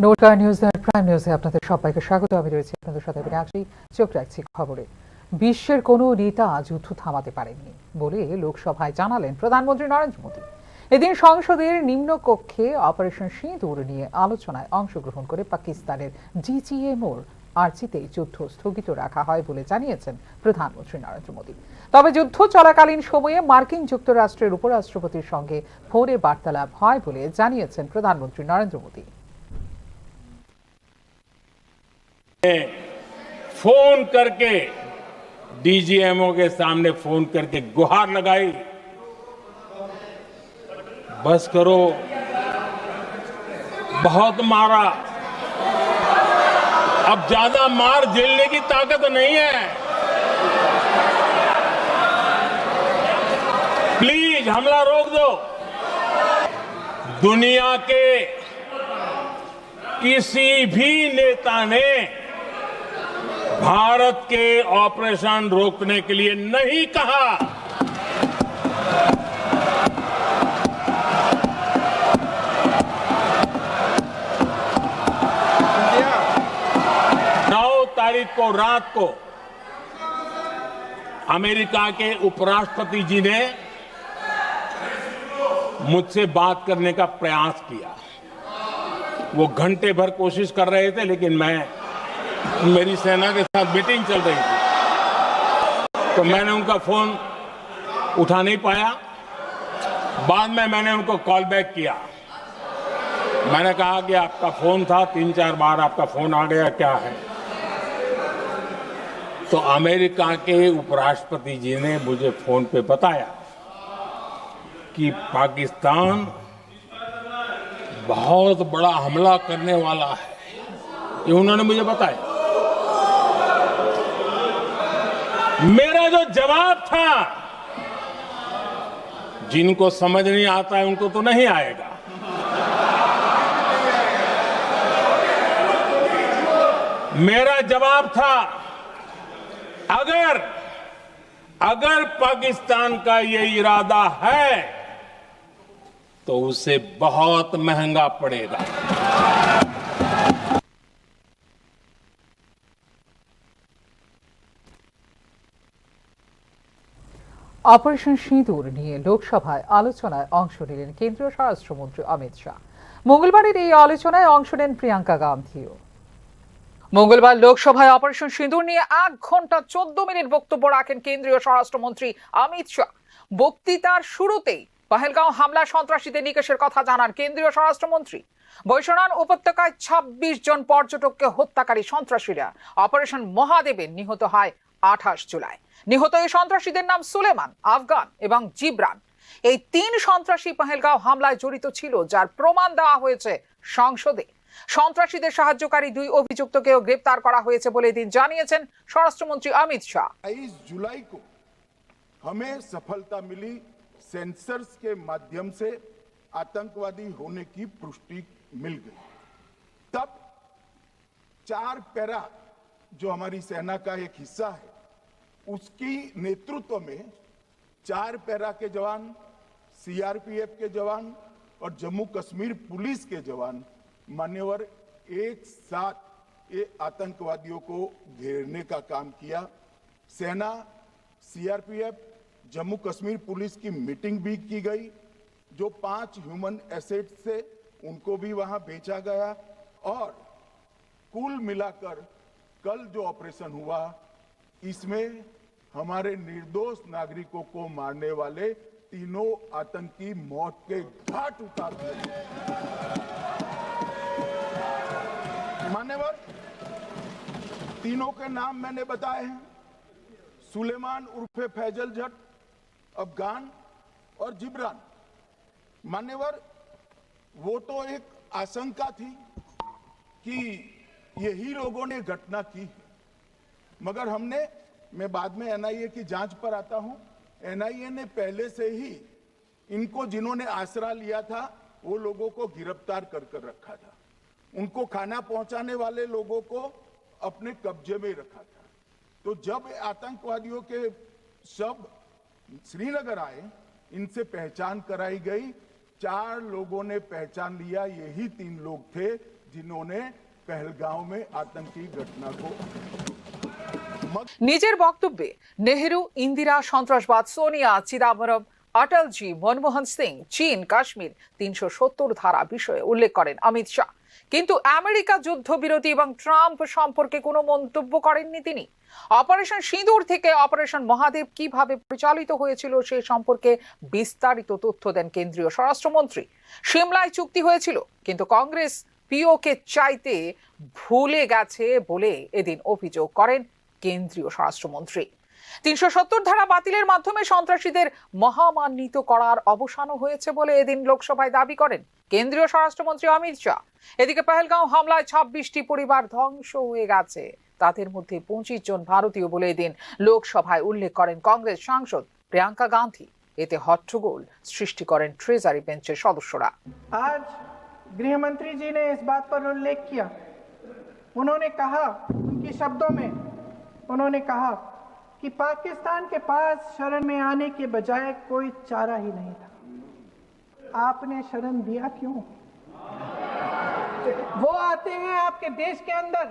নমস্কার, news prime নিউজে আপনাদের সবাইকে স্বাগত। আমি রয়েছি আপনাদের সাথে বিনাশী। চোখ রাখছি খবরে। বিশ্বের কোনো নেতা যুদ্ধ থামাতে পারেননি বলে লোকসভায় জানালেন প্রধানমন্ত্রী নরেন্দ্র মোদী। এদিন সংসদের নিম্নকক্ষে অপারেশন সিঁদুর নিয়ে আলোচনায় অংশগ্রহণ করে পাকিস্তানের জিজিএমওর আর্জিতেই যুদ্ধ স্থগিত রাখা হয় বলে জানিয়েছেন প্রধানমন্ত্রী নরেন্দ্র মোদী। তবে যুদ্ধ চলাকালীন সময়ে মার্কিন যুক্তরাষ্ট্রের উপরাষ্ট্রপতির সঙ্গে ফোনে বার্তালাপ হয় বলে জানিয়েছেন প্রধানমন্ত্রী নরেন্দ্র মোদী। फोन करके डीजीएमओ के सामने फोन करके गुहार लगाई, बस करो, बहुत मारा, अब ज्यादा मार झेलने की ताकत नहीं है, प्लीज हमला रोक दो। दुनिया के किसी भी नेता ने भारत के ऑपरेशन रोकने के लिए नहीं कहा। 9 तारीख को रात को अमेरिका के उपराष्ट्रपति जी ने मुझसे बात करने का प्रयास किया। वो घंटे भर कोशिश कर रहे थे, लेकिन मेरी सेना के साथ मीटिंग चल रही थी, तो मैंने उनका फोन उठा नहीं पाया। बाद में मैंने उनको कॉल बैक किया। मैंने कहा कि आपका फोन था, 3-4 बार आपका फोन आ गया, क्या है? तो अमेरिका के उपराष्ट्रपति जी ने मुझे फोन पे बताया कि पाकिस्तान बहुत बड़ा हमला करने वाला है, ये उन्होंने मुझे बताया। मेरा जो जवाब था, जिनको समझ नहीं आता है उनको तो नहीं आएगा, मेरा जवाब था अगर पाकिस्तान का ये इरादा है तो उसे बहुत महंगा पड़ेगा। অপারেশন সিঁদুর নিয়ে লোকসভায় আলোচনায় অংশ নিলেন কেন্দ্রীয় স্বরাষ্ট্রমন্ত্রী অমিত শাহ। মঙ্গলবারের এই আলোচনায় অংশ নেন প্রিয়াঙ্কা গান্ধীও। মঙ্গলবার লোকসভায় অপারেশন সিঁদুর নিয়ে 1 ঘন্টা 14 মিনিট বক্তব্য রাখেন কেন্দ্রীয় স্বরাষ্ট্রমন্ত্রী অমিত শাহ। বক্তৃতার শুরুতেই পহেলগাঁও হামলা সন্ত্রাসীদের নিকেশের কথা জানান কেন্দ্রীয় স্বরাষ্ট্রমন্ত্রী। বৈশনান উপত্যকায় 26 জন পর্যটককে হত্যাকারী সন্ত্রাসীরা অপারেশন মহাদেবে নিহত হয় 28 জুলাই। নিহত এই সন্ত্রাসীদের নাম সুলেমান, আফগান এবং জিবরান। এই 3 সন্ত্রাসী পহেলগাঁও হামলায় জড়িত ছিল, যার প্রমাণ দেওয়া হয়েছে সংসদে। সন্ত্রাসীদের সাহায্যকারী 2 অভিযুক্তকেও গ্রেপ্তার করা হয়েছে বলে দিন জানিয়েছেন স্বরাষ্ট্রমন্ত্রী অমিত শাহ। 22 जुलाई को हमें सफलता मिली, सेंसर्स के माध्यम से आतंकवादी होने की पुष्टि मिल गई। तब 4 पैरा जो हमारी सेना का एक हिस्सा है, उसकी नेतृत्व में 4 पैरा के जवान, सीआरपीएफ के जवान और जम्मू कश्मीर पुलिस के जवान मान्यवर एक साथ ये आतंकवादियों को घेरने का काम किया। सेना, सीआरपीएफ, जम्मू कश्मीर पुलिस की मीटिंग भी की गई। जो 5 ह्यूमन एसेट्स थे उनको भी वहां बेचा गया, और कुल मिलाकर कल जो ऑपरेशन हुआ, इसमें हमारे निर्दोष नागरिकों को मारने वाले 3 आतंकी मौत के घाट उतार दिए। मान्यवर, 3 के नाम मैंने बताए हैं। सुलेमान उर्फे फैजल जट, अफगान और जिब्रान। मान्यवर, वो तो एक आशंका थी कि यही लोगों ने घटना की, मगर मैं बाद में एनआईए की जांच पर आता हूं। एनआईए ने पहले से ही इनको, जिन्होंने आसरा लिया था, वो लोगों को गिरफ्तार कर रखा था। उनको खाना पहुंचाने वाले लोगों को अपने कब्जे में रखा था। तो जब आतंकवादियों के शव श्रीनगर आए, इनसे पहचान कराई गई। 4 लोगों ने पहचान लिया, यही 3 लोग थे जिन्होंने पहलगांव में आतंकी घटना को নিজের বক্তব্যে নেহেরু, ইন্দিরা, সন্ত্রাসবাদ, সোনিয়া, চিদাম্বরম, অটলজি, মনমোহন সিং, চীন, কাশ্মীর ৩৭০ ধারা বিষয়ে উল্লেখ করেন অমিত শাহ। কিন্তু আমেরিকা যুদ্ধবিরতি এবং ট্রাম্প সম্পর্কে কোনো মন্তব্য করেননি তিনি। অপারেশন সিঁদুর থেকে অপারেশন মহাদেব কিভাবে পরিচালিত হয়েছিল সে সম্পর্কে বিস্তারিত তথ্য দেন কেন্দ্রীয় স্বরাষ্ট্রমন্ত্রী। সিমলায় চুক্তি হয়েছিল, কিন্তু কংগ্রেস পিওকে চাইতে ভুলে গেছে বলে এদিন অভিযোগ করেন কেন্দ্রীয় স্বরাষ্ট্রমন্ত্রী। ৩৭০ ধারা বাতিলের মাধ্যমে সন্ত্রাসীদের মহামান্বিত করার অবসানও হয়েছে বলে এদিন লোকসভায় দাবি করেন কেন্দ্রীয় স্বরাষ্ট্রমন্ত্রী অমিত শাহ। এদিকে পহেলগাঁও হামলায় ২৬টি পরিবার ধ্বংস হয়ে গেছে, তাদের মধ্যে ২৫ জন ভারতীয় বলে এদিন লোকসভায় উল্লেখ করেন কংগ্রেস সাংসদ প্রিয়াঙ্কা গান্ধী। এতে হট্টগোল সৃষ্টি করেন ট্রেজারি বেঞ্চের সদস্যরা। आज गृह मंत्री जी ने इस बात पर उल्लेख किया। उन्होंने कहा, उनके शब्दों में उन्होंने कहा कि पाकिस्तान के पास शरण में आने के बजाय कोई चारा ही नहीं था। आपने शरण दिया क्यों? वो आते हैं आपके देश के अंदर,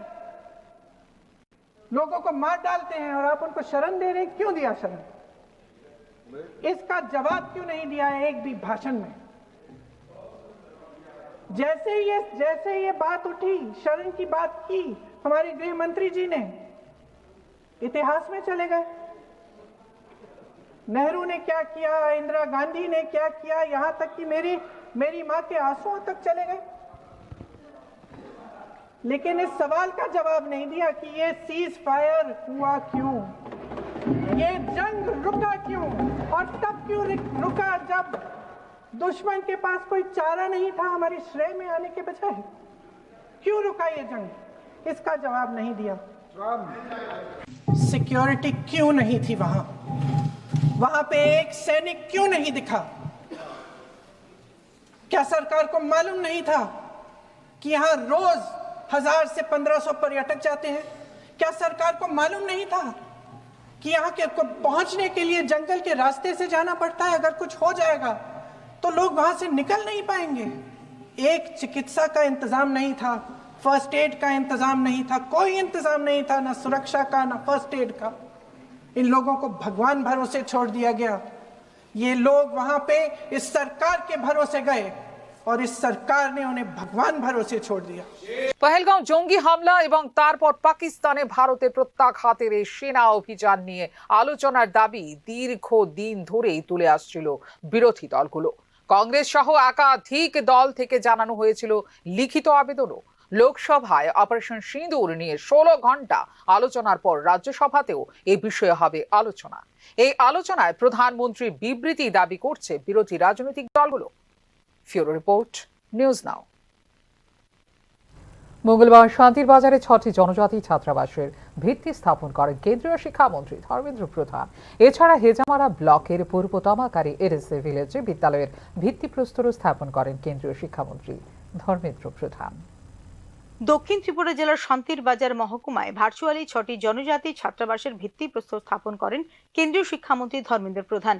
लोगों को मार डालते हैं और आप उनको शरण दे रहे हैं। क्यों दिया शरण? इसका जवाब क्यों नहीं दिया एक भी भाषण में? जैसे ये बात उठी, शरण की बात की हमारे गृह मंत्री जी ने, इतिहास में चले गए। नेहरू ने क्या किया, इंदिरा गांधी ने क्या किया, यहां तक कि मेरी मां के आंसुओं तक चले गए। लेकिन इस सवाल का जवाब नहीं दिया कि ये सीज फायर हुआ क्यों, ये जंग रुका क्यों, और तब क्यों रुका जब दुश्मन के पास कोई चारा नहीं था हमारे श्रेय में आने के बजाय। क्यों रुका ये जंग, इसका जवाब नहीं दिया। सिक्योरिटी क्यों नहीं थी वहां पे एक सैनिक क्यों नहीं दिखा? क्या सरकार को मालूम नहीं था कि यहां रोज 1000 से 1500 पर्यटक जाते हैं? क्या सरकार को मालूम नहीं था कि यहाँ के पहुंचने के लिए जंगल के रास्ते से जाना पड़ता है? अगर कुछ हो जाएगा तो लोग वहां से निकल नहीं पाएंगे। एक चिकित्सा का इंतजाम नहीं था, फर्स्ट एड का इंतजाम नहीं था, कोई इंतजाम नहीं था, ना सुरक्षा का ना फर्स्ट एड का। इन लोगों को भगवान भरोसे छोड़ दिया गया। ये लोग वहां पे इस सरकार के भरोसे गए और इस सरकार ने उन्हें भगवान भरोसे छोड़ दिया। পহেলগাঁও জঙ্গি হামলা এবং তারপর পাকিস্তানে ভারতের প্রত্যাঘাতের এই সেনা অভিযান নিয়ে আলোচনার দাবি দীর্ঘদিন ধরেই তুলে আসছিল বিরোধী দলগুলো। কংগ্রেস সহ একাধিক দল থেকে জানানো হয়েছিল লিখিত আবেদনও। লোকসভায় অপারেশন সিঁদুর নিয়ে 16 ঘন্টা আলোচনার পর রাজ্যসভাতেও এই বিষয়ে হবে আলোচনা। এই আলোচনায় প্রধানমন্ত্রীর বিবৃতি দাবি করছে বিরোধী রাজনৈতিক দলগুলো। ফিউরো রিপোর্ট, নিউজ নাও। মঙ্গলবার শান্তির বাজারে 6টি জনজাতি ছাত্রাবাসের ভিত্তি স্থাপন করেন কেন্দ্রীয় শিক্ষামন্ত্রী ধর্মেন্দ্র প্রধান। এছাড়া হেজামারা ব্লকের পূর্ব তমাকারী এরএসএ ভিলেজে বিদ্যালয়ের ভিত্তিপ্রস্তরও স্থাপন করেন কেন্দ্রীয় শিক্ষামন্ত্রী ধর্মেন্দ্র প্রধান। দক্ষিণ ত্রিপুরা জেলার শান্তির বাজার মহকুমায় ভার্চুয়ালি 6টি জনজাতি ছাত্রাবাসের ভিত্তিপ্রস্তর স্থাপন করেন কেন্দ্রীয় শিক্ষামন্ত্রী ধর্মেন্দ্র প্রধান।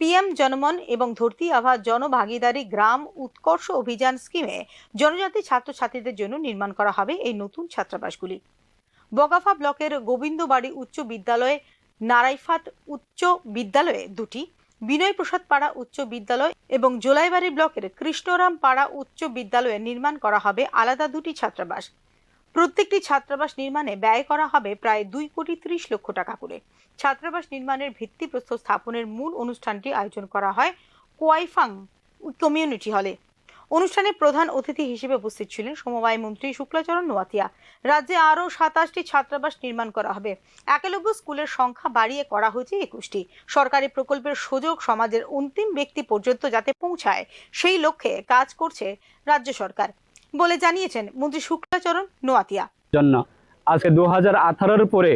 পিএম জনমন এবং ধরতি আভা জনভাগিদারি গ্রাম উৎকর্ষ অভিযান স্কিমে জনজাতি ছাত্রছাত্রীদের জন্য নির্মাণ করা হবে এই নতুন ছাত্রাবাসগুলি। বগাফা ব্লকের গোবিন্দবাড়ি উচ্চ বিদ্যালয়, নারাইফাট উচ্চ বিদ্যালয়ে 2টি, বিনয় প্রসাদ পাড়া উচ্চ বিদ্যালয় এবং জোলাইবাড়ি ব্লকের কৃষ্ণরাম পাড়া উচ্চ বিদ্যালয়ে নির্মাণ করা হবে আলাদা 2টি ছাত্রাবাস। প্রত্যেকটি ছাত্রাবাস নির্মাণে ব্যয় করা হবে প্রায় 2,30 লক্ষ টাকা করে। ছাত্রাবাস নির্মাণের ভিত্তিপ্রস্তর স্থাপনের মূল অনুষ্ঠানটি আয়োজন করা হয় কোয়াইফাং কমিউনিটি হলে। অনুষ্ঠানে প্রধান অতিথি হিসেবে উপস্থিত ছিলেন সমবায় মন্ত্রী শুক্লাচরণ নোয়াতিয়া। রাজ্যে আরও 27টি ছাত্রাবাস নির্মাণ করা হবে। একলব্য স্কুলের সংখ্যা বাড়িয়ে করা হয়েছে 21টি। সরকারি প্রকল্পের সুযোগ সমাজের অন্তিম ব্যক্তি পর্যন্ত যাতে পৌঁছায় সেই লক্ষ্যে কাজ করছে রাজ্য সরকার বলে জানিয়েছেন মন্ত্রী শুক্লাচরণ নোয়াতিয়া। জন্য আজকে 2018 পরে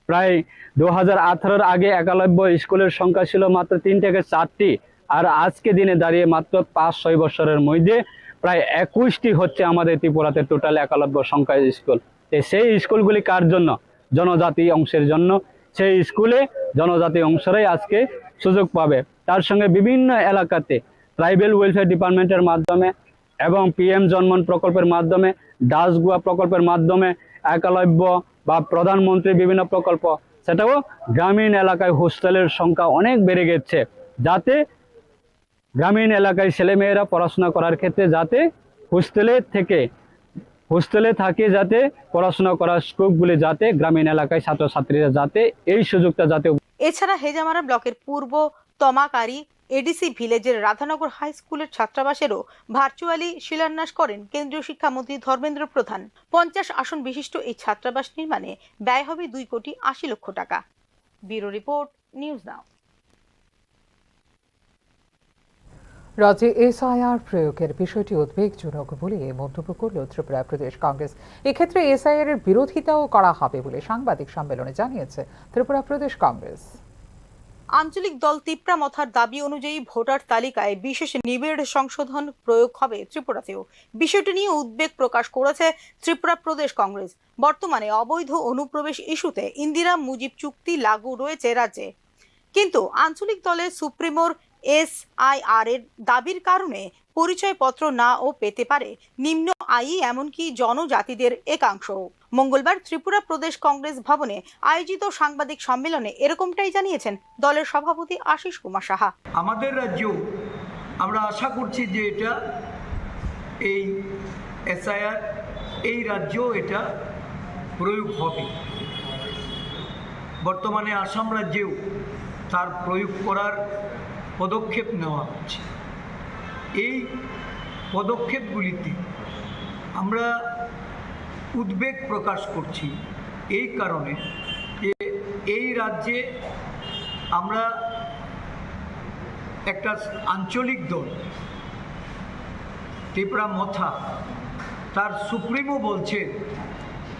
প্রায় 2018 আগে একলব্য স্কুলের সংখ্যা ছিল মাত্র 3 থেকে 4টি, আর আজকে দিনে দাঁড়িয়ে মাত্র 5-6 বছরের মধ্যে প্রায় 21টি হচ্ছে আমাদের ত্রিপুরাতে টোটাল একলব্য সংখ্যার স্কুল। সেই স্কুলগুলি কার জন্য? জনজাতি অংশের জন্য। সেই স্কুলে জনজাতি অংশরাই আজকে সুযোগ পাবে। তার সঙ্গে বিভিন্ন এলাকাতে ট্রাইবেল ওয়েলফেয়ার ডিপার্টমেন্টের মাধ্যমে এবং পিএম জন্মন প্রকল্পের মাধ্যমে, দাসগুয়া প্রকল্পের মাধ্যমে, একলব্য বা প্রধানমন্ত্রী বিভিন্ন প্রকল্প, সেটাও গ্রামীণ এলাকায় হোস্টেলের সংখ্যা অনেক বেড়ে গেছে, যাতে গ্রামীণ এলাকায় ছেলেমেয়েরা পড়াশোনা করার ক্ষেত্রে যাতে হোস্টেলে থাকে, যাতে পড়াশোনা করার স্কোপগুলি যাতে গ্রামীণ এলাকায় ছাত্রছাত্রীরা যাতে এই সুযোগটা যাতে। এছাড়া হেজামারা ব্লকের পূর্ব তমাকারি এডিসি ভিলেজের রাধানগর হাই স্কুলের ছাত্রাবাসেরও ভার্চুয়ালি শিলান্যাস করেন কেন্দ্রীয় শিক্ষামন্ত্রী ধর্মেন্দ্র প্রধান। 50 আসন বিশিষ্ট এই ছাত্রাবাস নির্মাণে ব্যয় হবে 2,80,00,000 টাকা। ব্যুরো রিপোর্ট, নিউজ নাও। রাজ্যে এসআইআর প্রয়োগের বিষয়টি উদ্বেগজনক বলে মন্তব্য করল ত্রিপুরা প্রদেশ কংগ্রেস। এক্ষেত্রে এসআইআর এর বিরোধিতাও করা হবে বলে সাংবাদিক সম্মেলনে জানিয়েছে ত্রিপুরা প্রদেশ কংগ্রেস। আঞ্চলিক দল তিপ্রা মথার দাবি অনুযায়ী ভোটার তালিকায় বিশেষ নিবিড় সংশোধন প্রয়োগ হবে ত্রিপুরাতেও। বিষয়টি নিয়ে উদ্বেগ প্রকাশ করেছে ত্রিপুরা প্রদেশ কংগ্রেস। বর্তমানে অবৈধ অনুপ্রবেশ ইস্যুতে ইন্দিরা মুজিব চুক্তি লাগু রয়েছে রাজ্যে, কিন্তু আঞ্চলিক দলের সুপ্রিমোর এসআইআর এর দাবির কারণে পরিচয়পত্র না ও পেতে পারে নিম্ন আয়ী এমনকি জনজাতিদের একাংশ। মঙ্গলবার ত্রিপুরা প্রদেশ কংগ্রেস ভবনে আয়োজিত সাংবাদিক সম্মেলনে এরকমটাই জানিয়েছেন দলের সভাপতি আশিস কুমার সাহা। আমাদের রাজ্যেও আমরা আশা করছি যে এটা এই এসআইআর এই রাজ্যেও এটা প্রয়োগ হবে। বর্তমানে আসাম রাজ্যেও তার প্রয়োগ করার পদক্ষেপ নেওয়া হচ্ছে। এই পদক্ষেপগুলিতে আমরা উদ্বেগ প্রকাশ করছি এই কারণে যে এই রাজ্যে আমরা একটা আঞ্চলিক দল ত্রিপুরা মথা তার সুপ্রিমো বলছে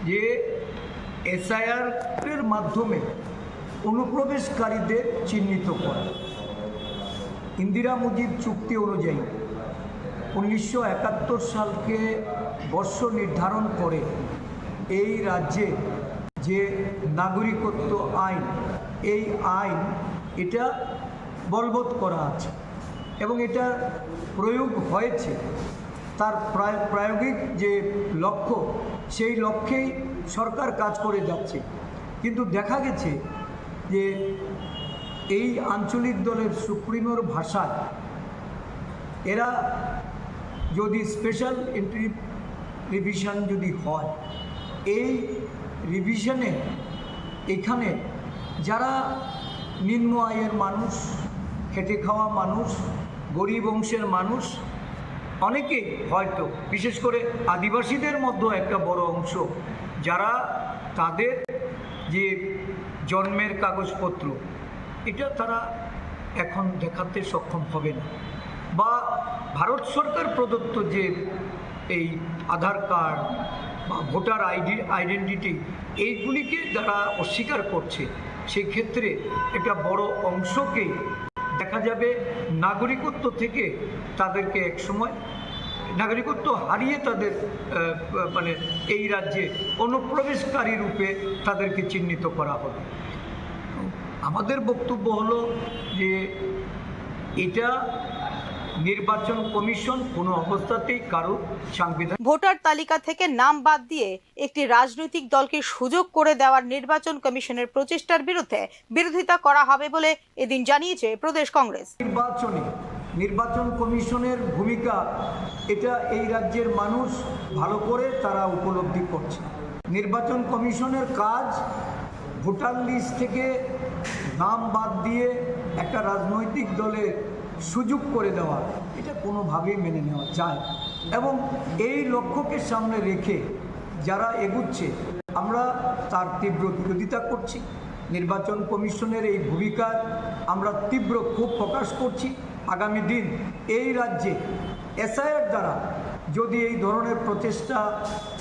যে এসআইআর-এর মাধ্যমে অনুপ্রবেশকারীদের চিহ্নিত করা। ইন্দিরা মুজিব চুক্তি অনুযায়ী 1971 সালকে বর্ষ নির্ধারণ করে এই রাজ্যে যে নাগরিকত্ব আইন, এই আইন এটা বলবৎ করা আছে এবং এটা প্রয়োগ হয়েছে। তার প্রায়োগিক যে লক্ষ্য, সেই লক্ষ্যেই সরকার কাজ করে যাচ্ছে। কিন্তু দেখা গেছে যে এই আঞ্চলিক দলের সুপ্রিমোর ভাষায় এরা যদি স্পেশাল এন্ট্রি রিভিশন যদি হয়, এই রিভিশনে এখানে যারা নিম্ন আয়ের মানুষ, খেটে খাওয়া মানুষ, গরিব অংশের মানুষ, অনেকে হয়তো বিশেষ করে আদিবাসীদের মধ্যে একটা বড় অংশ যারা তাদের যে জন্মের কাগজপত্র এটা তারা এখন দেখাতে সক্ষম হবে না, বা ভারত সরকার প্রদত্ত যে এই আধার কার্ড বা ভোটার আইডেন্টিটি এইগুলিকে যারা অস্বীকার করছে, সেই ক্ষেত্রে একটা বড় অংশকেই দেখা যাবে নাগরিকত্ব থেকে তাদেরকে একসময় নাগরিকত্ব হারিয়ে তাদের মানে এই রাজ্যে অনুপ্রবেশকারী রূপে তাদেরকে চিহ্নিত করা হবে। আমাদের বক্তব্য হলো যে এটা নির্বাচন কমিশন কোনো অবস্থাতেই কারো সাংবিধান। ভোটার তালিকা থেকে নাম বাদ দিয়ে একটি রাজনৈতিক দলকে সুযোগ করে দেওয়ার নির্বাচন কমিশনের প্রচেষ্টার বিরুদ্ধে বিরোধিতা করা হবে বলে এদিন জানিয়েছে প্রদেশ কংগ্রেস। নির্বাচন কমিশনের ভূমিকা এটা এই রাজ্যের মানুষ ভালো করে তারা উপলব্ধি করছে। নির্বাচন কমিশনের কাজ ভোটার লিস্ট থেকে নাম বাদ দিয়ে একটা রাজনৈতিক দলের সুযোগ করে দেওয়া, এটা কোনোভাবেই মেনে নেওয়া যায়। এবং এই লক্ষ্যকে সামনে রেখে যারা এগুচ্ছে, আমরা তার তীব্র বিরোধিতা করছি। নির্বাচন কমিশনের এই ভূমিকার আমরা তীব্র ক্ষোভ প্রকাশ করছি। আগামী দিন এই রাজ্যে এসআইআর দ্বারা যদি এই ধরনের প্রচেষ্টা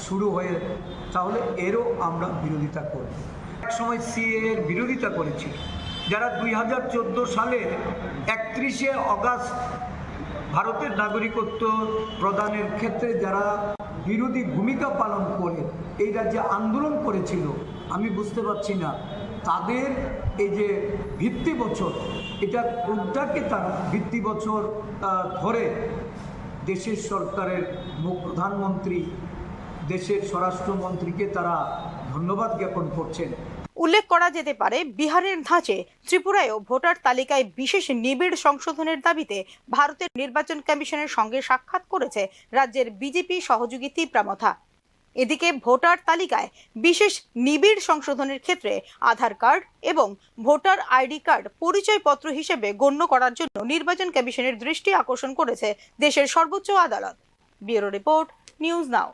শুরু হয়ে, তাহলে এরও আমরা বিরোধিতা করব। এক সময় সিএ এর বিরোধিতা করেছিল যারা 2014 সালের 31শে অগাস্ট ভারতের নাগরিকত্ব প্রদানের ক্ষেত্রে যারা বিরোধী ভূমিকা পালন করে এই রাজ্যে আন্দোলন করেছিল। আমি বুঝতে পারছি না তাদের এই যে ভিত্তি বছর, এটা কোনটাকে তারা ভিত্তি বছর ধরে দেশের সরকারের প্রধানমন্ত্রী, দেশের স্বরাষ্ট্রমন্ত্রীকে তারা ধন্যবাদ জ্ঞাপন করছেন। উল্লেখ করা যেতে পারে, বিহারের ধাঁচে ত্রিপুরায়ও ভোটার তালিকায় বিশেষ নিবিড় সংশোধনের দাবিতে ভারতের নির্বাচন কমিশনের সঙ্গে সাক্ষাৎ করেছে রাজ্যের বিজেপি সহযোগী তিপ্রামথা। এদিকে ভোটার তালিকায় বিশেষ নিবিড় সংশোধনের ক্ষেত্রে আধার কার্ড এবং ভোটার আইডি কার্ড পরিচয়পত্র হিসেবে গণ্য করার জন্য নির্বাচন কমিশনের দৃষ্টি আকর্ষণ করেছে দেশের সর্বোচ্চ আদালত। ব্যুরো রিপোর্ট, নিউজ নাও।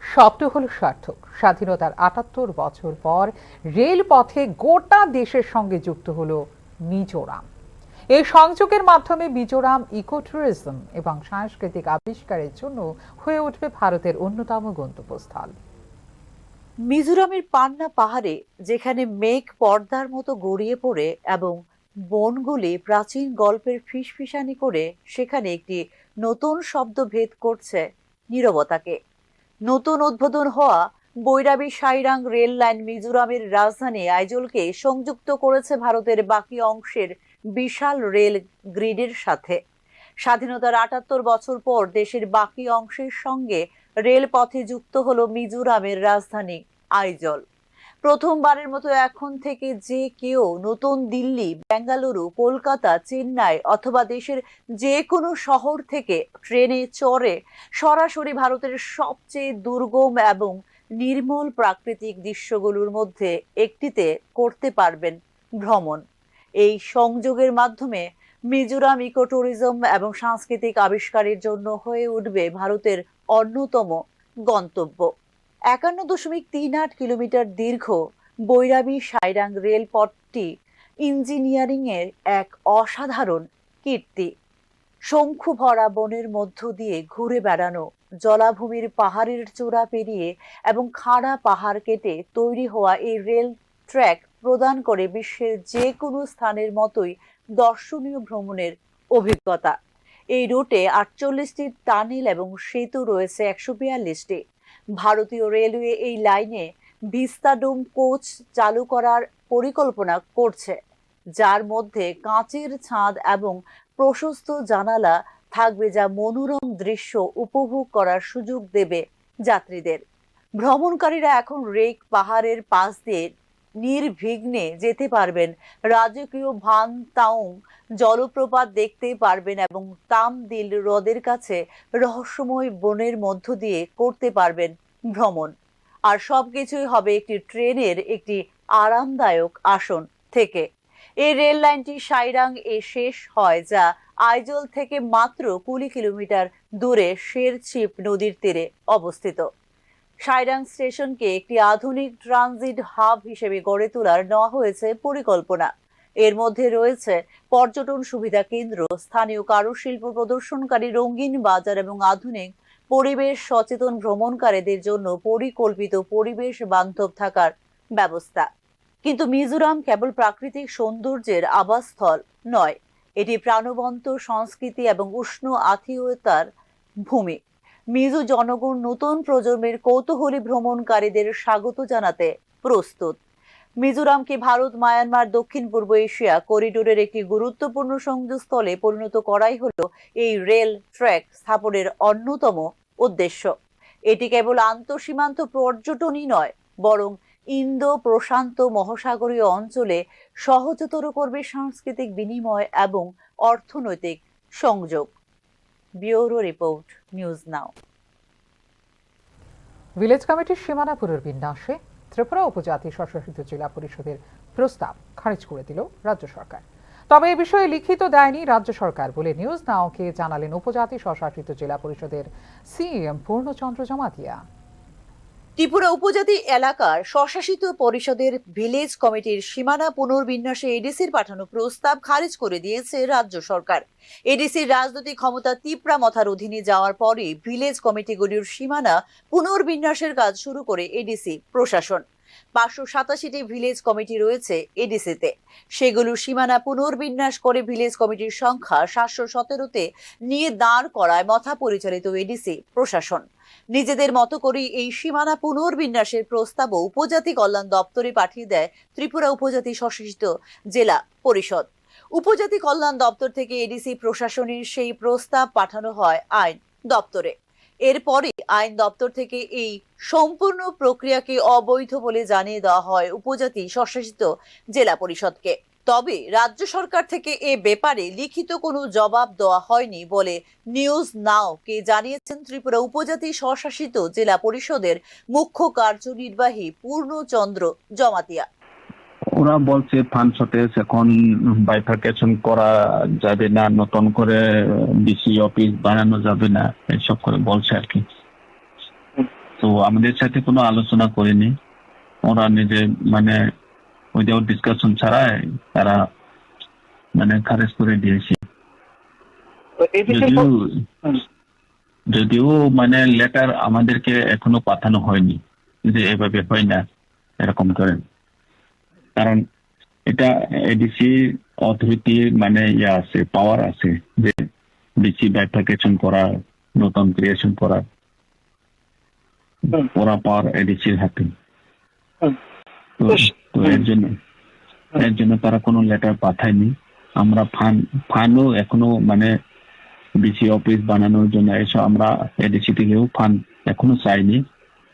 শব্দ হলো সার্থক। স্বাধীনতার ৭৮ বছর পর রেলপথে গোটা দেশের সঙ্গে যুক্ত হলো মিজোরাম। এই সংযোগের মাধ্যমে মিজোরাম ইকো ট্যুরিজম এবং সাংস্কৃতিক আবিষ্কারের জন্য হয়ে উঠবে ভারতের অন্যতম গন্তব্যস্থল। মিজোরামের পান্না পাহাড়ে যেখানে মেঘ পর্দার মতো গড়িয়ে পড়ে এবং বনগুলি প্রাচীন গল্পের ফিসফিসানি করে সেখানে একটি নতুন শব্দ ভেদ করছে নীরবতাকে। নতুন উদ্বোধন হওয়া বৈরাবী সাইরাং রেল লাইন মিজোরামের রাজধানী আইজলকে সংযুক্ত করেছে ভারতের বাকি অংশের বিশাল রেল গ্রিডের সাথে। স্বাধীনতার ৭৮ বছর পর দেশের বাকি অংশের সঙ্গে রেলপথে যুক্ত হলো মিজোরামের রাজধানী আইজল। প্রথমবারের মতো এখন থেকে যে কেউ নতুন দিল্লি, বেঙ্গালুরু, কলকাতা, চেন্নাই অথবা দেশের যে কোনো শহর থেকে ট্রেনে চড়ে সরাসরি ভারতের সবচেয়ে দুর্গম এবং নির্মল প্রাকৃতিক দৃশ্যগুলোর মধ্যে একটিতে করতে পারবেন ভ্রমণ। এই সংযোগের মাধ্যমে মিজোরাম ইকো ট্যুরিজম এবং সাংস্কৃতিক আবিষ্কারের জন্য হয়ে উঠবে ভারতের অন্যতম গন্তব্য। ৫১.৩৮ কিলোমিটার দীর্ঘ বৈরাবী সাইরাং রেলপথটি ইঞ্জিনিয়ারিং এর এক অসাধারণ কীর্তি। শঙ্খু ভরা বনের মধ্য দিয়ে ঘুরে বেড়ানো, জলাভূমির পাহাড়ের চূড়া পেরিয়ে এবং খাড়া পাহাড় কেটে তৈরি হওয়া এই রেল ট্র্যাক প্রদান করে বিশ্বের যে কোনো স্থানের মতোই দর্শনীয় ভ্রমণের অভিজ্ঞতা। এই রুটে ৪৮টি টানেল এবং সেতু রয়েছে ১৪২টি। ভারতীয় রেলওয়ে এই লাইনে ভিস্তাডোম কোচ চালু করার পরিকল্পনা করছে, যার মধ্যে কাঁচের ছাদ এবং প্রশস্ত জানালা থাকবে, যা মনোরম দৃশ্য উপভোগ করার সুযোগ দেবে যাত্রীদের। ভ্রমণকারীরা এখন রেক পাহাড়ের পাশ দিয়ে নির্বিঘ্নে যেতে পারবেন, রাজকীয় ভান তাওং জলপ্রপাত দেখতে পারবেন এবং তামদিল হ্রদের কাছে রহস্যময় বনের মধ্য দিয়ে করতে পারবেন ভ্রমণ। আর সবকিছুই হবে একটি ট্রেনের একটি আরামদায়ক আসন থেকে। এই রেল লাইনটি সাইরাং এ শেষ হয়, যা আইজল থেকে মাত্র ২০ কিলোমিটার দূরে শেরচিপ নদীর তীরে অবস্থিত। সাইরাং স্টেশনকে একটি আধুনিক ট্রানজিট হাব হিসেবে গড়ে তোলার নেওয়া হয়েছে পরিকল্পনা। এর মধ্যে রয়েছে পর্যটন সুবিধা কেন্দ্র, স্থানীয় কারুশিল্প প্রদর্শনকারী, রঙিন বাজার এবং আধুনিক পরিবেশ সচেতন ভ্রমণকারীদের জন্য পরিকল্পিত পরিবেশ বান্ধব থাকার ব্যবস্থা। কিন্তু মিজোরাম কেবল প্রাকৃতিক সৌন্দর্যের আবাসস্থল নয়, এটি প্রাণবন্ত সংস্কৃতি এবং উষ্ণ আতিথেয়তার ভূমি। মিজো জনগণ নতুন প্রজন্মের কৌতূহলী ভ্রমণকারীদের স্বাগত জানাতে প্রস্তুত। মিজোরামকে ভারত, মায়ানমার, দক্ষিণ পূর্ব এশিয়া করিডোরের একটি গুরুত্বপূর্ণ সংযোগস্থলে পরিণত করাই হলো এই রেল ট্র্যাক স্থাপনের অন্যতম উদ্দেশ্য। এটি কেবল আন্তঃসীমান্ত পর্যটনই নয়, বরং ইন্দো প্রশান্ত মহাসাগরীয় অঞ্চলে সহজতর করবে সাংস্কৃতিক বিনিময় এবং অর্থনৈতিক সংযোগ। ব্যুরো রিপোর্ট, নিউজ নাও। ভিলেজ কমিটির সীমানা পুনর্বিন্যাসে ত্রিপুরা উপজাতি স্বশাসিত জেলা পরিষদের প্রস্তাব খারিজ করে দিল রাজ্য সরকার। তবে এ বিষয়ে লিখিত দেয়নি রাজ্য সরকার বলে নিউজ নাওকে জানালেন উপজাতি স্বশাসিত জেলা পরিষদের সিএম পূর্ণচন্দ্র জমাতিয়া। ত্রিপুরা উপজাতি এলাকার স্বশাসিত পরিষদের ভিলেজ কমিটির সীমানা পুনর্বিন্যাসে এডিসির পাঠানো প্রস্তাব খারিজ করে দিয়েছে রাজ্য সরকার। এডিসির রাজনৈতিক ক্ষমতা তিপ্রামথার অধীনে যাওয়ার পরে ভিলেজ কমিটিগুলির সীমানা পুনর্বিন্যাসের কাজ শুরু করে এডিসি প্রশাসন। 587টি ভিলেজ কমিটি রয়েছে এডিসিতে। সেগুলো সীমানা পুনর্বিন্যাস করে ভিলেজ কমিটির সংখ্যা 717তে নিয়ে দাঁড় করায় মথা পরিচালিত এডিসি প্রশাসন। নিজেদের মতো করে এই সীমানা পুনর্বিন্যাসের প্রস্তাবও উপজাতি কল্যাণ দপ্তরে পাঠিয়ে দেয় ত্রিপুরা উপজাতি স্বশাসিত জেলা পরিষদ। উপজাতি কল্যাণ দপ্তর থেকে এডিসি প্রশাসনের সেই প্রস্তাব পাঠানো হয় আইন দপ্তরে। এরপরে আইন দপ্তর থেকে এই সম্পূর্ণ প্রক্রিয়াকে অবৈধ বলে জানিয়ে দেওয়া হয় উপজাতি স্বশাসিত জেলা পরিষদকে। তবে রাজ্য সরকার থেকে এ ব্যাপারে লিখিত কোনো জবাব দেওয়া হয়নি বলে নিউজ নাও কে জানিয়েছেন ত্রিপুরা উপজাতি স্বশাসিত জেলা পরিষদের মুখ্য কার্যনির্বাহী পূর্ণচন্দ্র জমাতিয়া। ওরা বলছে ফান্ড শর্টেজ, এখন বাইফার্কেশন করা যাবে না, নতুন করে ডিসি অফিস বানানো যাবে না, এসব করে বলছে আর কি। তো আমাদের সাথে কোনো আলোচনা করেনি, ওরা নিজে মানে উইদাউট ডিসকাশন ছাড়াই তারা মানে খারেজ করে দিয়েছে। যদিও মানে লেটার আমাদেরকে এখনো পাঠানো হয়নি যে এভাবে হয় না এরকম করেন, কারণ এটা এডিসি অথরিটি মানে আছে, পাওয়ার আছে যে ডিসি বাইফার্কেশন করা, নতুন ক্রিয়েশন করা, ওরা পাওয়ার এডিসির হাতে। তো এর জন্য তারা কোনো লেটার পাঠায়নি। আমরা ফান্ডও এখনো মানে ডিসি অফিস বানানোর জন্য এসব আমরা এডিসি থেকেও ফান্ড এখনো চাইনি,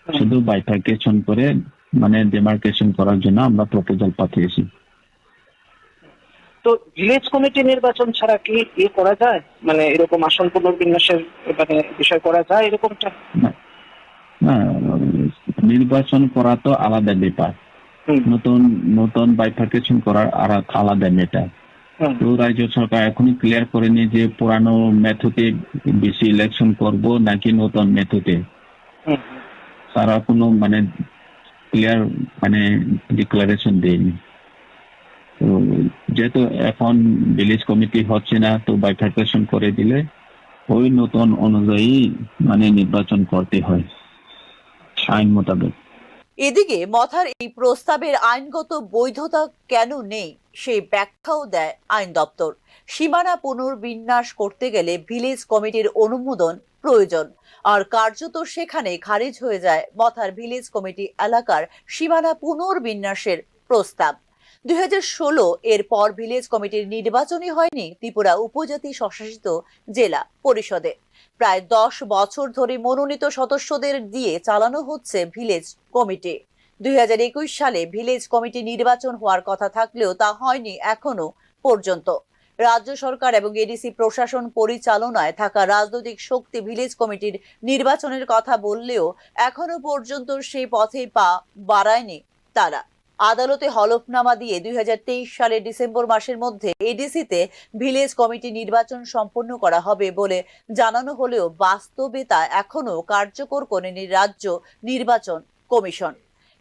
শুধু বাইফার্কেশন করে মানে ডেমার্কেশন করার জন্য আমরা প্রপোজাল পাঠিয়েছি। তো ভিলেজ কমিটি নির্বাচন ছাড়া কি করা যায়, মানে এরকম আসন পুনর্বিন্যাসের মানে বিষয় করা যায় এরকমটা? না, নির্বাচন করা তো আলাদা ব্যাপার, নতুন বাইফার্কেশন করার আলাদা ম্যাটার। তো রাজ্য সরকার এখনই ক্লিয়ার করেনি যে পুরানো মেথডে বেশি ইলেকশন করব নাকি নতুন মেথডে, তারা কোনো মানে ক্লিয়ার মানে ডিক্লারেশন দেয়নি। তো যেহেতু এখন ভিলেজ কমিটি হচ্ছে না, তো বাইফার্কেশন করে দিলে ওই নতুন অনুযায়ী মানে নির্বাচন করতে হয় আইন মোতাবেক। এদিকে মথার এই প্রস্তাবের আইনগত বৈধতা কেন নেই সেই ব্যাখ্যাও দেয় আইন দপ্তর। সীমানা পুনর্বিন্যাস করতে গেলে ভিলেজ কমিটির অনুমোদন প্রয়োজন, আর কার্যত সেখানে খারিজ হয়ে যায় মথার ভিলেজ কমিটি এলাকার সীমানা পুনর্বিন্যাসের প্রস্তাব। 2016 এর পর ভিলেজ কমিটির নির্বাচনই হয়নি ত্রিপুরা উপজাতি স্বশাসিত জেলা পরিষদে। প্রায় 10 বছর ধরে মনোনীত সদস্যদের দিয়ে চালানো হচ্ছে ভিলেজ কমিটি। 2021 সালে ভিলেজ কমিটি নির্বাচন হওয়ার কথা থাকলেও তা হয়নি এখনো পর্যন্ত। রাজ্য সরকার এবং এডিসি প্রশাসন পরিচালনায় থাকা রাজনৈতিক শক্তি ভিলেজ কমিটির নির্বাচনের কথা বললেও এখনো পর্যন্ত সেই পথে পা বাড়ায়নি তারা। আদালতে হলফনামা দিয়ে 2023 সালের ডিসেম্বর মাসের মধ্যে এডিসিতে ভিলেজ কমিটি নির্বাচন সম্পন্ন করা হবে বলে জানানো হলেও বাস্তবে তা এখনো কার্যকর করেনি রাজ্য নির্বাচন কমিশন।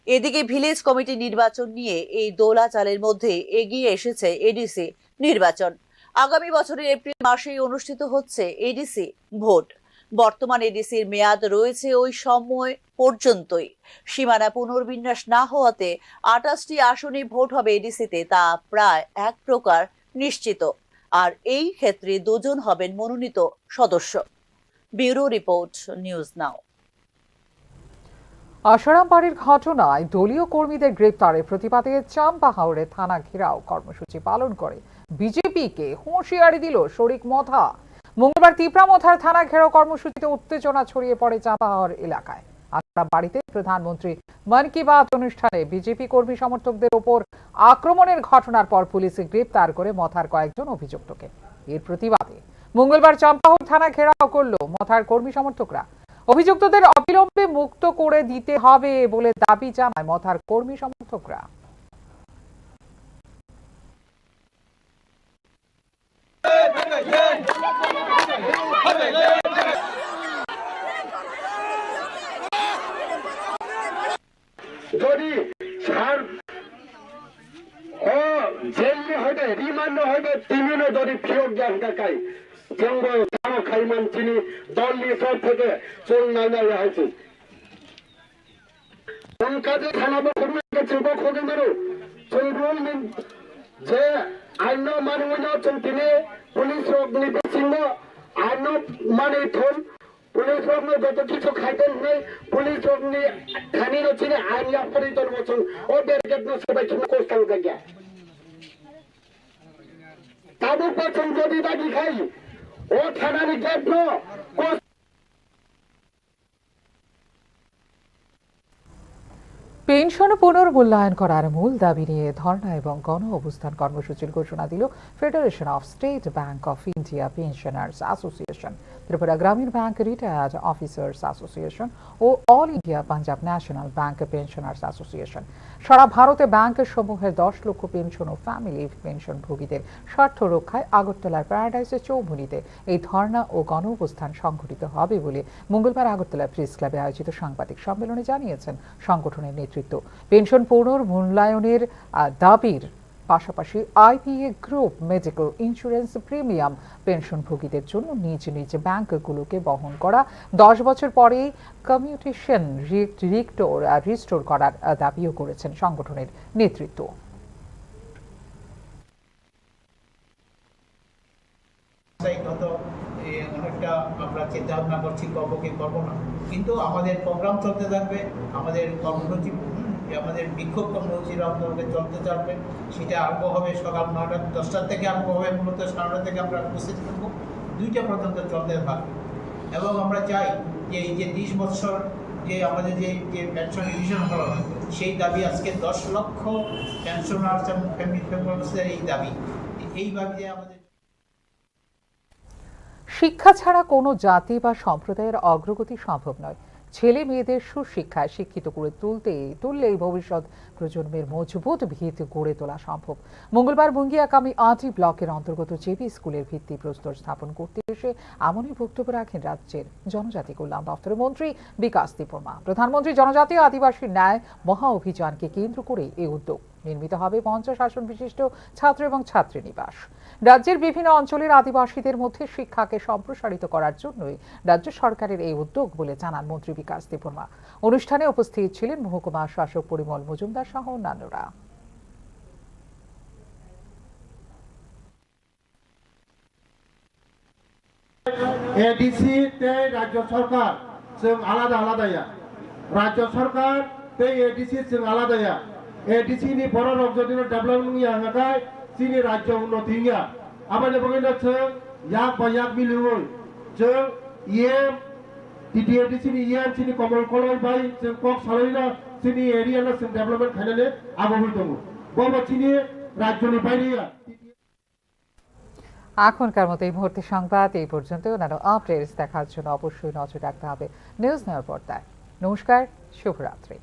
এদিকে ভিলেজ কমিটি নির্বাচন নিয়ে এই দোলাচালের মধ্যে এগিয়ে এসেছে এডিসি নির্বাচন। আগামী বছরের এপ্রিল মাসেই অনুষ্ঠিত হচ্ছে এডিসি ভোট। বর্তমান এডিসির মেয়াদ রয়েছে ওই সময় পর্যন্তই। সীমানা পুনর্বিন্যাস না হওয়াতে 28টি আসনে ভোট হবে এডিসিতে, তা প্রায় এক প্রকার নিশ্চিত। আর এই ক্ষেত্রে 2 জন হবেন মনোনীত সদস্য। Bureau report, news now. Asharam বাড়ির ঘটনায় দলীয় কর্মীদের গ্রেপ্তারের প্রতিবাদে চাম্পাহাওড়ে থানা ঘেরাও কর্মসূচি পালন করে বিজেপিকে হুঁশিয়ারি দিল শরিক মথা। মঙ্গলবার তিপ্রামথার থানা ঘেরাও কর্মসূচিতে উত্তেজনা ছড়িয়ে পড়ে চাঁপাহাওড় এলাকায়। আশারাম বাড়িতে প্রধানমন্ত্রী মন কি বাত অনুষ্ঠানে বিজেপি কর্মী সমর্থকদের ওপর আক্রমণের ঘটনার পর পুলিশ গ্রেপ্তার করে মথার কয়েকজন অভিযুক্তকে। এর প্রতিবাদে মঙ্গলবার চাম্পাহাওড় থানা ঘেরাও করল মথার কর্মী সমর্থকরা। অভিযুক্তদের অবিলম্বে মুক্ত করে দিতে হবে বলে দাবি জানায় মথার কর্মী সমর্থকরা। যদি সার জেলে হবে রিমান্ড হবে তিনিও যদি ফিরত যান কাকাই জঙ্গ খাইমান চিনি দল নিয়ে সব থেকে চল না হয়েছে उनका जो थाना में खुद चुंबक खोगे मरो चुंबक में जे आइनो मानवनो चुंतिने पुलिस रोग निबेसिनो आइनो माने थोन पुलिस रोग में जत किछु खाइतेन नै पुलिस रोग नि खानी न छिने आइन या परितन वचन ओ बेरगेट न सबै छिन कोस्टल गया ताबु पछन जदि दागी खाइ ओ थाना नि गेट न कोस পেনশন পুনর্মূল্যায়ন করার মূল দাবি নিয়ে ধর্ণা এবং গণ অবস্থান কর্মসূচির ঘোষণা দিল federation of State Bank of India pensioners association, Tripura Gramin bank retired officers association ও all India Punjab national bank pensioners association. সারা ভারতে ব্যাংকের সমূহের 10 লক্ষ পেনশন ও ফ্যামিলি পেনশনভোগীদের স্বার্থ রক্ষায় আগরতলার প্যারাডাইসের চৌমুহনীতে এই ধর্ণা ও গণ অবস্থান সংঘটিত হবে বলে মঙ্গলবার আগরতলা প্রেস ক্লাবে আয়োজিত সাংবাদিক সম্মেলনে জানিয়েছেন সংগঠনের নেতৃত্ব। পেনশন পুনর্মূল্যায়নের দাবির পাশাপাশি IPA group medical insurance premium পেনশনভোগীদের জন্য নিজ নিজ ব্যাংকগুলোকে বহন করা 10 বছর পরেই কমিউটেশন রিস্টোর করার দাবিও করেছেন সংগঠনের নেতৃত্ব। অনেকটা আমরা চিন্তা ভাবনা করছি করবো কি করবো না, কিন্তু আমাদের প্রোগ্রাম চলতে থাকবে, আমাদের কর্মসূচি আমাদের বিক্ষোভ কর্মসূচির আপনাদের চলতে থাকবে। সেটা আরম্ভ হবে সকাল 9টা 10টার থেকে আরম্ভ হবে, মূলত 9টা থেকে আমরা উপস্থিত থাকবো, 2টা পর্যন্ত চলতে থাকবে। এবং আমরা চাই যে এই যে 20 বছর যে আমাদের যে পেনশন রিভিশন করা হয় সেই দাবি আজকে 10 লক্ষ পেনশনার্স এবং ফ্যামিলি মেম্বার্সের এই দাবি যে আমাদের শিক্ষা ছাড়া কোনো জাতি বা সম্প্রদায়ের অগ্রগতি সম্ভব নয়। ছেলে মেয়েদের সুশিক্ষায় শিক্ষিত করে তুললেই ভবিষ্যৎ প্রজন্মের মজবুত ভিত গড়ে তোলা সম্ভব। মঙ্গলবার মুঙ্গিয়াকামী 8টি ব্লকের অন্তর্গত জেবি স্কুলের ভিত্তিপ্রস্তর স্থাপন করতে এসে এমনই বক্তব্য রাখেন রাজ্যের জনজাতি কল্যাণ দপ্তরের মন্ত্রী বিকাশ দেববর্মা। প্রধানমন্ত্রী জনজাতি আদিবাসী ন্যায় মহা অভিযানকে কেন্দ্র করে এই উদ্যোগ। নির্মিত হবে 50 আসন বিশিষ্ট ছাত্র এবং ছাত্রী নিবাস। রাজ্যের বিভিন্ন অঞ্চলের আদিবাসীদের মধ্যে শিক্ষাকে সম্প্রসারিত করার জন্যই রাজ্য সরকারের এই উদ্যোগ বলে জানান মন্ত্রী বিকাশ দেববর্মা। অনুষ্ঠানে উপস্থিত ছিলেন মহকুমা শাসক পরিমল মজুমদার সহ অন্যান্যরা। एडीसी ते राज्य सरकार जों आलादा आलादाया राज्य सरकार ते एडीसी जों आलादाया एडीसी नि बर रगजोनि डेभलपमेंट नि हागाय सिनि राज्य उन्नति या आबाद बगैना जों याक बा याक मिलुय जों एम टीडीएडीसी नि एम सिनि कमल कलय बाय जों कक सालायना सिनि एरिया ना जों डेभलपमेंट खायनानै आगोबै दङ बबचिनि राज्यनि बायरिया। এখনকার মতো এই মুহূর্তে সংবাদ এই পর্যন্ত। অন্যান্য আপডেটস দেখার জন্য অবশ্যই নজর রাখতে হবে নিউজ নেওয়ার পর্দায়। নমস্কার, শুভরাত্রি।